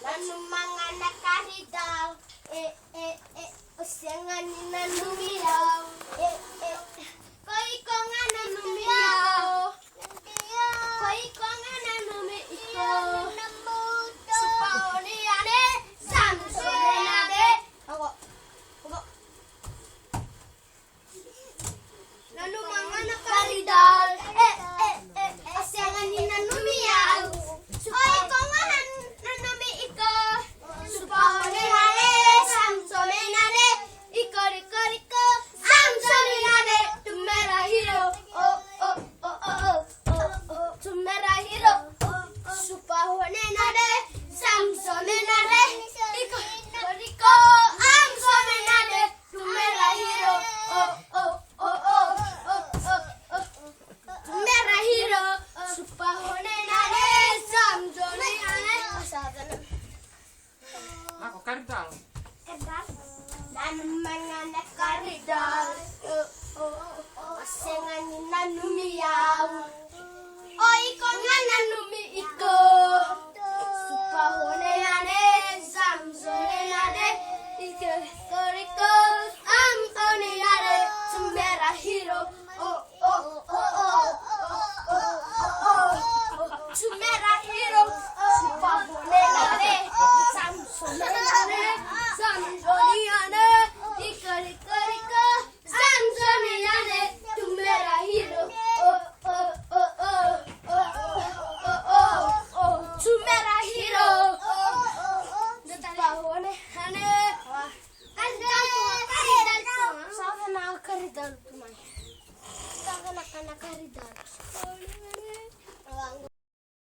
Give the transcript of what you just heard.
Nanu manganak karidaw, usengan nanumiyaw, koi ko nga nanumiyaw, koi ko nga nanumiyaw, supaw niyane, samsone nade, nanu manganak karidaw, usengan nanumiyaw, koi ko nga Supahone nade, samsone nade.